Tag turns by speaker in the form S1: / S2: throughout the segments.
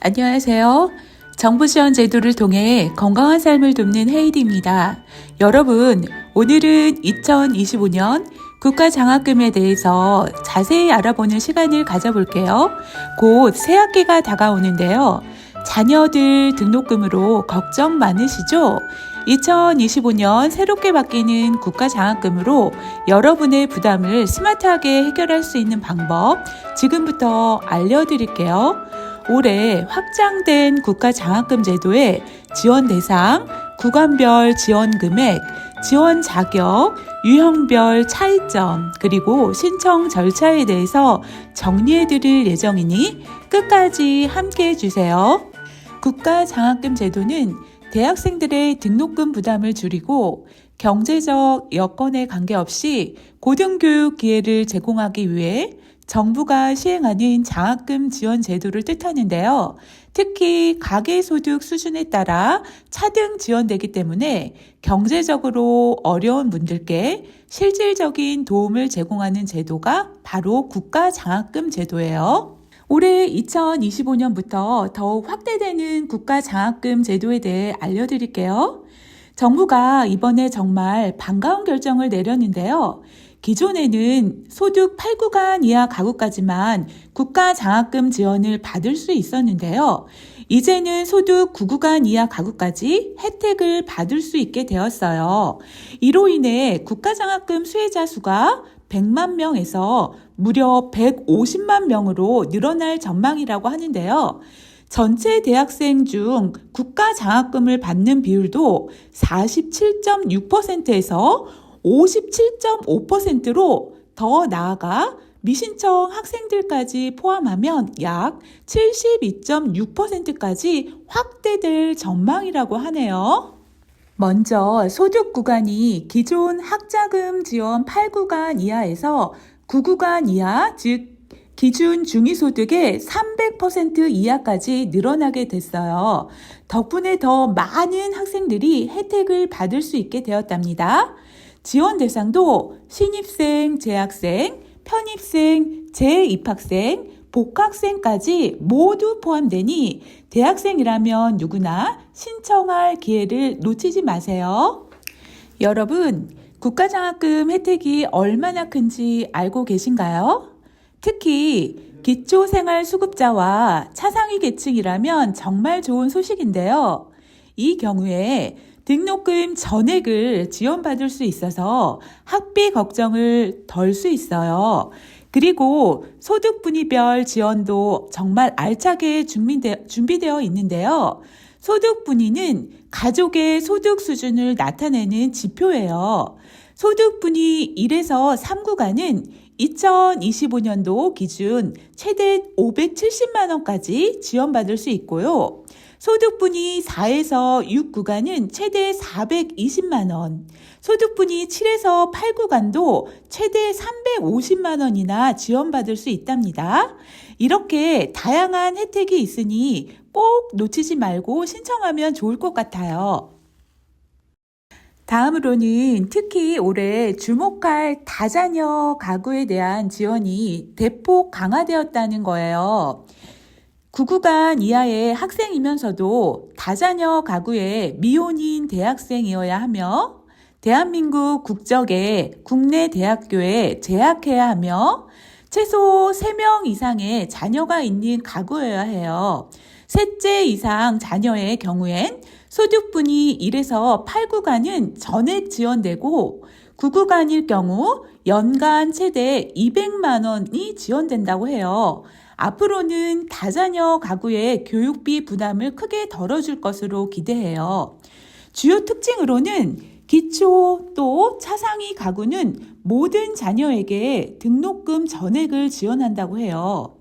S1: 안녕하세요. 정부 지원 제도를 통해 건강한 삶을 돕는 헤이디입니다. 여러분, 오늘은 2025년 국가장학금에 대해서 자세히 알아보는 시간을 가져볼게요. 곧 새학기가 다가오는데요. 자녀들 등록금으로 걱정 많으시죠? 2025년 새롭게 바뀌는 국가장학금으로 여러분의 부담을 스마트하게 해결할 수 있는 방법 지금부터 알려드릴게요. 올해 확장된 국가장학금 제도의 지원 대상, 구간별 지원 금액, 지원 자격, 유형별 차이점, 그리고 신청 절차에 대해서 정리해 드릴 예정이니 끝까지 함께 해주세요. 국가장학금 제도는 대학생들의 등록금 부담을 줄이고 경제적 여건에 관계없이 고등교육 기회를 제공하기 위해 정부가 시행하는 장학금 지원 제도를 뜻하는데요. 특히 가계소득 수준에 따라 차등 지원되기 때문에 경제적으로 어려운 분들께 실질적인 도움을 제공하는 제도가 바로 국가장학금 제도예요. 올해 2025년부터 더욱 확대되는 국가장학금 제도에 대해 알려드릴게요. 정부가 이번에 정말 반가운 결정을 내렸는데요. 기존에는 소득 8구간 이하 가구까지만 국가장학금 지원을 받을 수 있었는데요. 이제는 소득 9구간 이하 가구까지 혜택을 받을 수 있게 되었어요. 이로 인해 국가장학금 수혜자 수가 100만 명에서 무려 150만 명으로 늘어날 전망이라고 하는데요. 전체 대학생 중 국가장학금을 받는 비율도 47.6%에서 57.5%로 더 나아가 미신청 학생들까지 포함하면 약 72.6%까지 확대될 전망이라고 하네요. 먼저 소득 구간이 기존 학자금 지원 8구간 이하에서 9구간 이하, 즉 기준 중위소득의 300% 이하까지 늘어나게 됐어요. 덕분에 더 많은 학생들이 혜택을 받을 수 있게 되었답니다. 지원 대상도 신입생, 재학생, 편입생, 재입학생, 복학생까지 모두 포함되니 대학생이라면 누구나 신청할 기회를 놓치지 마세요. 여러분, 국가장학금 혜택이 얼마나 큰지 알고 계신가요? 특히 기초생활수급자와 차상위 계층이라면 정말 좋은 소식인데요. 이 경우에 등록금 전액을 지원받을 수 있어서 학비 걱정을 덜 수 있어요. 그리고 소득 분위별 지원도 정말 알차게 준비되어 있는데요. 소득 분위는 가족의 소득 수준을 나타내는 지표예요. 소득 분위 1에서 3구간은 2025년도 기준 최대 570만 원까지 지원받을 수 있고요. 소득분위 4에서 6구간은 최대 420만 원, 소득분위 7에서 8구간도 최대 350만 원이나 지원받을 수 있답니다. 이렇게 다양한 혜택이 있으니 꼭 놓치지 말고 신청하면 좋을 것 같아요. 다음으로는 특히 올해 주목할 다자녀 가구에 대한 지원이 대폭 강화되었다는 거예요. 9구간 이하의 학생이면서도 다자녀 가구의 미혼인 대학생이어야 하며 대한민국 국적의 국내 대학교에 재학해야 하며 최소 3명 이상의 자녀가 있는 가구여야 해요. 셋째 이상 자녀의 경우엔 소득분위 1에서 8구간은 전액 지원되고 9구간일 경우 연간 최대 200만 원이 지원된다고 해요. 앞으로는 다자녀 가구의 교육비 부담을 크게 덜어줄 것으로 기대해요. 주요 특징으로는 기초 또 차상위 가구는 모든 자녀에게 등록금 전액을 지원한다고 해요.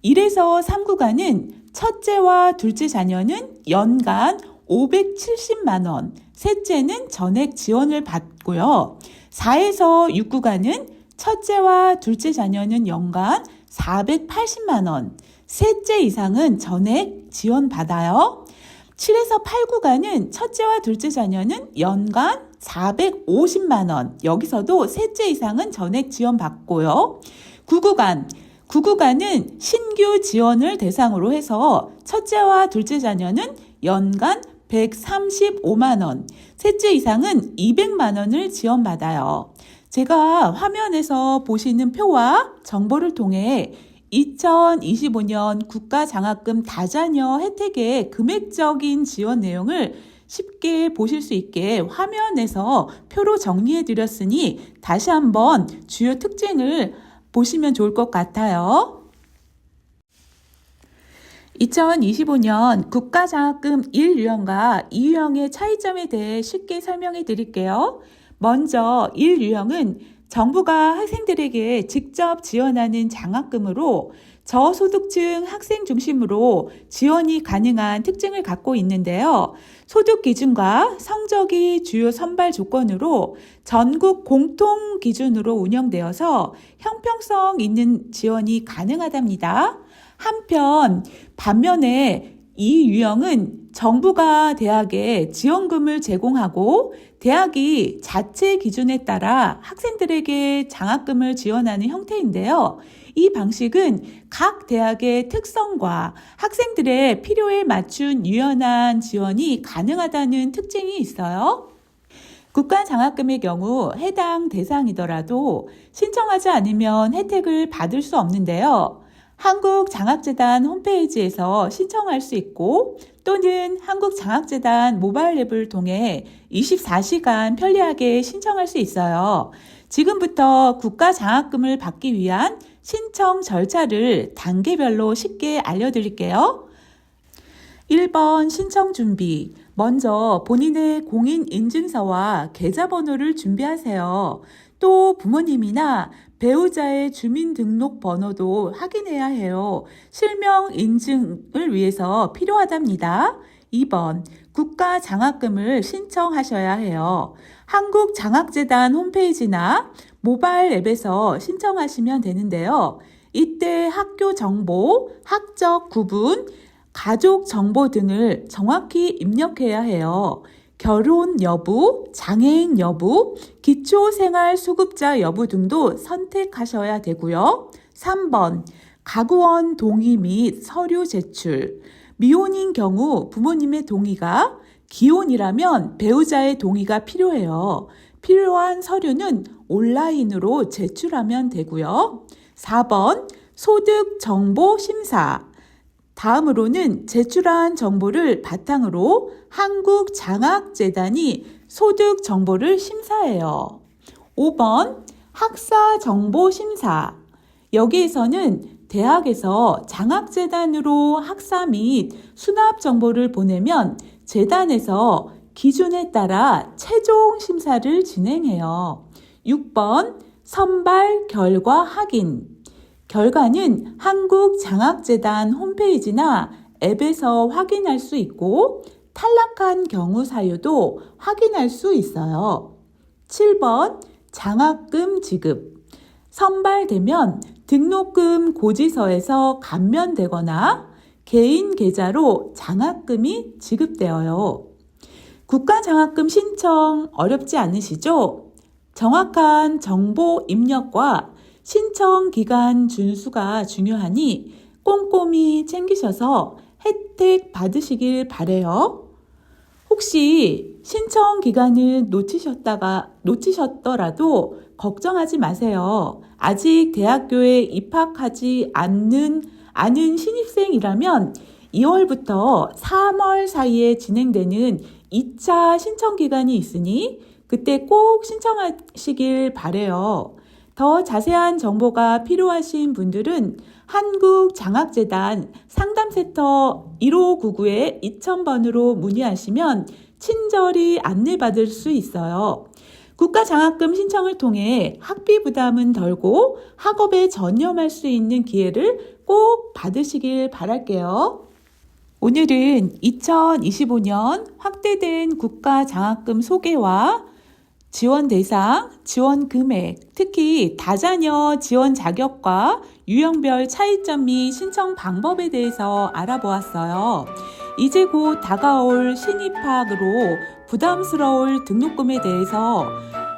S1: 1에서 3구간은 첫째와 둘째 자녀는 연간 570만 원, 셋째는 전액 지원을 받고요. 4에서 6구간은 첫째와 둘째 자녀는 연간 480만 원, 셋째 이상은 전액 지원받아요. 7에서 8구간은 첫째와 둘째 자녀는 연간 450만 원, 여기서도 셋째 이상은 전액 지원받고요. 9구간, 구구간은 신규 지원을 대상으로 해서 첫째와 둘째 자녀는 연간 135만 원, 셋째 이상은 200만 원을 지원받아요. 제가 화면에서 보시는 표와 정보를 통해 2025년 국가장학금 다자녀 혜택의 금액적인 지원 내용을 쉽게 보실 수 있게 화면에서 표로 정리해 드렸으니 다시 한번 주요 특징을 보시면 좋을 것 같아요. 2025년 국가장학금 1유형과 2유형의 차이점에 대해 쉽게 설명해 드릴게요. 먼저 1유형은 정부가 학생들에게 직접 지원하는 장학금으로 저소득층 학생 중심으로 지원이 가능한 특징을 갖고 있는데요. 소득 기준과 성적이 주요 선발 조건으로 전국 공통 기준으로 운영되어서 형평성 있는 지원이 가능하답니다. 한편 반면에 이 유형은 정부가 대학에 지원금을 제공하고 대학이 자체 기준에 따라 학생들에게 장학금을 지원하는 형태인데요. 이 방식은 각 대학의 특성과 학생들의 필요에 맞춘 유연한 지원이 가능하다는 특징이 있어요. 국가장학금의 경우 해당 대상이더라도 신청하지 않으면 혜택을 받을 수 없는데요. 한국장학재단 홈페이지에서 신청할 수 있고 또는 한국장학재단 모바일 앱을 통해 24시간 편리하게 신청할 수 있어요. 지금부터 국가장학금을 받기 위한 신청 절차를 단계별로 쉽게 알려드릴게요. 1번 신청 준비. 먼저 본인의 공인인증서와 계좌번호를 준비하세요. 또 부모님이나 배우자의 주민등록번호도 확인해야 해요. 실명 인증을 위해서 필요하답니다. 2번 국가장학금을 신청하셔야 해요. 한국장학재단 홈페이지나 모바일 앱에서 신청하시면 되는데요. 이때 학교 정보, 학적 구분, 가족 정보 등을 정확히 입력해야 해요. 결혼 여부, 장애인 여부, 기초생활수급자 여부 등도 선택하셔야 되고요. 3번, 가구원 동의 및 서류 제출. 미혼인 경우 부모님의 동의가, 기혼이라면 배우자의 동의가 필요해요. 필요한 서류는 온라인으로 제출하면 되고요. 4번, 소득 정보 심사. 다음으로는 제출한 정보를 바탕으로 한국장학재단이 소득 정보를 심사해요. 5번 학사 정보 심사. 여기에서는 대학에서 장학재단으로 학사 및 수납 정보를 보내면 재단에서 기준에 따라 최종 심사를 진행해요. 6번 선발 결과 확인. 결과는 한국장학재단 홈페이지나 앱에서 확인할 수 있고 탈락한 경우 사유도 확인할 수 있어요. 7번 장학금 지급. 선발되면 등록금 고지서에서 감면되거나 개인 계좌로 장학금이 지급되어요. 국가장학금 신청 어렵지 않으시죠? 정확한 정보 입력과 신청 기간 준수가 중요하니 꼼꼼히 챙기셔서 혜택 받으시길 바래요. 혹시 신청 기간을 놓치셨더라도 걱정하지 마세요. 아직 대학교에 입학하지 않은 신입생이라면 2월부터 3월 사이에 진행되는 2차 신청 기간이 있으니 그때 꼭 신청하시길 바래요. 더 자세한 정보가 필요하신 분들은 한국장학재단 상담센터 1599-2000번으로 문의하시면 친절히 안내받을 수 있어요. 국가장학금 신청을 통해 학비 부담은 덜고 학업에 전념할 수 있는 기회를 꼭 받으시길 바랄게요. 오늘은 2025년 확대된 국가장학금 소개와 지원 대상, 지원 금액, 특히 다자녀 지원 자격과 유형별 차이점 및 신청 방법에 대해서 알아보았어요. 이제 곧 다가올 신입학으로 부담스러울 등록금에 대해서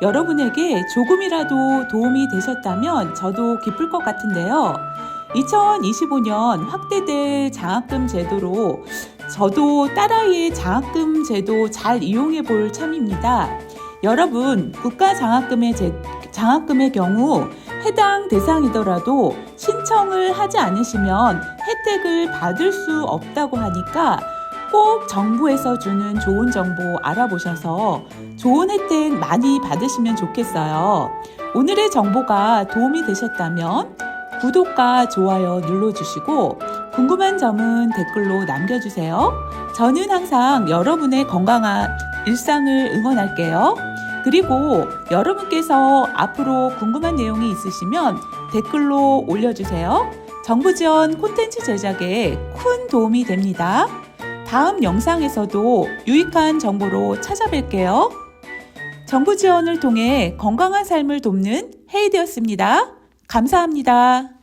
S1: 여러분에게 조금이라도 도움이 되셨다면 저도 기쁠 것 같은데요. 2025년 확대될 장학금 제도로 저도 딸아이의 장학금 제도 잘 이용해 볼 참입니다. 여러분, 국가 장학금의 경우 해당 대상이더라도 신청을 하지 않으시면 혜택을 받을 수 없다고 하니까 꼭 정부에서 주는 좋은 정보 알아보셔서 좋은 혜택 많이 받으시면 좋겠어요. 오늘의 정보가 도움이 되셨다면 구독과 좋아요 눌러주시고 궁금한 점은 댓글로 남겨주세요. 저는 항상 여러분의 건강한 일상을 응원할게요. 그리고 여러분께서 앞으로 궁금한 내용이 있으시면 댓글로 올려주세요. 정부 지원 콘텐츠 제작에 큰 도움이 됩니다. 다음 영상에서도 유익한 정보로 찾아뵐게요. 정부 지원을 통해 건강한 삶을 돕는 헤이디였습니다. 감사합니다.